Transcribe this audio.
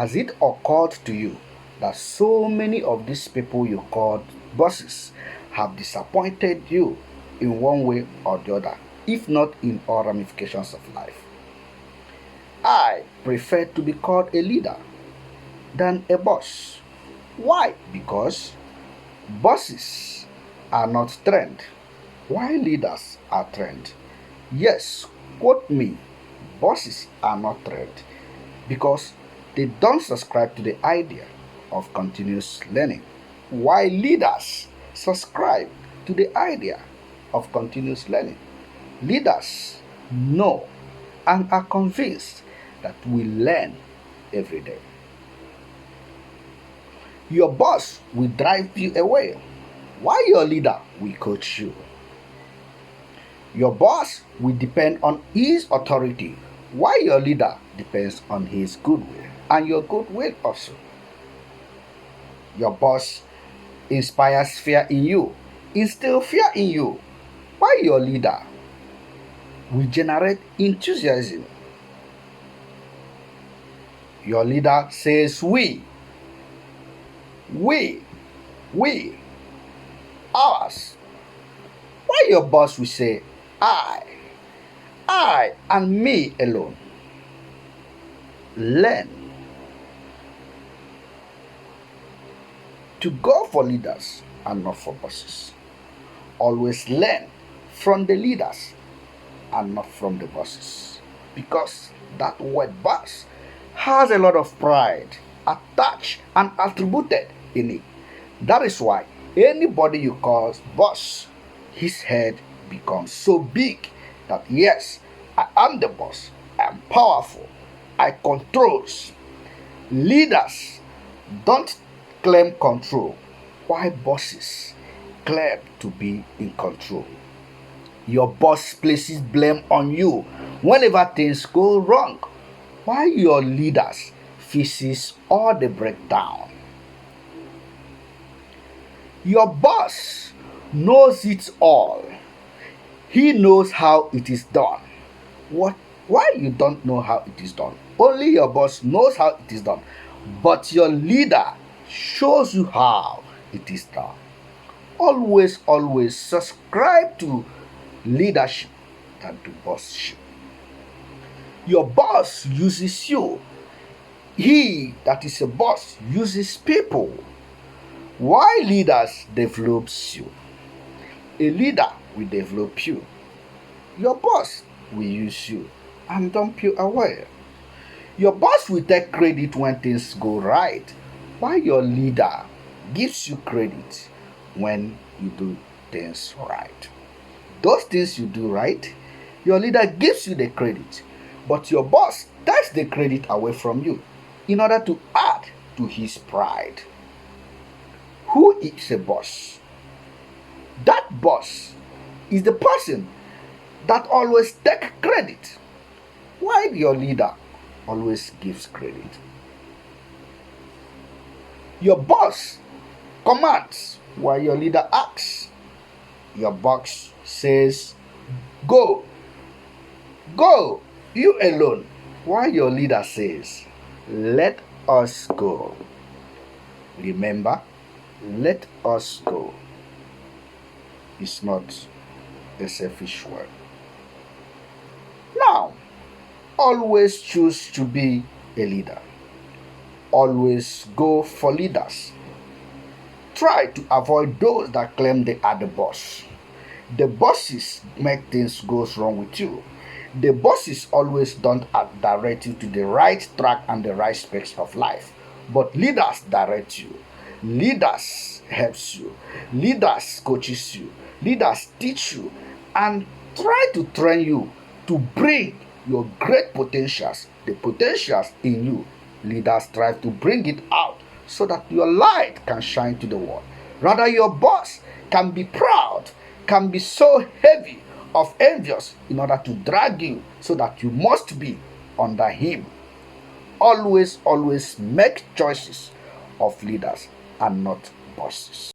Has it occurred to you that so many of these people you called bosses have disappointed you in one way or the other, if not in all ramifications of life? I prefer to be called a leader than a boss. Why? Because bosses are not trained, while leaders are trained. Yes, quote me, bosses are not trained because they don't subscribe to the idea of continuous learning, while leaders subscribe to the idea of continuous learning. Leaders know and are convinced that we learn every day. Your boss will drive you away, while your leader will coach you. Your boss will depend on his authority, while your leader depends on his goodwill and your goodwill also. Your boss inspires fear in you, instills fear in you, while your leader will generate enthusiasm. Your leader says we, ours, while your boss will say I and me alone. Learn to go for leaders and not for bosses. Always learn from the leaders and not from the bosses, because that word boss has a lot of pride attached and attributed in it. That is why anybody you call boss, his head becomes so big that yes, I am the boss, I am powerful, I controls. Leaders don't claim control, while bosses claim to be in control. Your boss places blame on you whenever things go wrong, while your leaders faces all the breakdown. Your boss knows it all. He knows how it is done. What? Why you don't know how it is done? Only your boss knows how it is done, but your leader shows you how it is done. Always subscribe to leadership than to bossship. Your boss uses you. He that is a boss uses people, while leaders develops you. A leader will develop you. Your boss will use you and dump you away. Your boss will take credit when things go right, while your leader gives you credit when you do things right. Those things you do right, your leader gives you the credit, but your boss takes the credit away from you in order to add to his pride. Who is a boss? That boss is the person that always takes credit, while your leader always gives credit. Your boss commands while your leader acts. Your boss says, go, you alone, while your leader says, let us go. Remember, let us go is not a selfish word. Now, always choose to be a leader. Always go for leaders. Try to avoid those that claim they are the boss. The bosses make things go wrong with you. The bosses always don't direct you to the right track and the right specs of life. But leaders direct you. Leaders helps you. Leaders coaches you. Leaders teach you and try to train you to bring your great potentials, the potentials in you. Leaders strive to bring it out so that your light can shine to the world. Rather, your boss can be proud, can be so heavy of envious in order to drag you so that you must be under him. Always make choices of leaders and not bosses.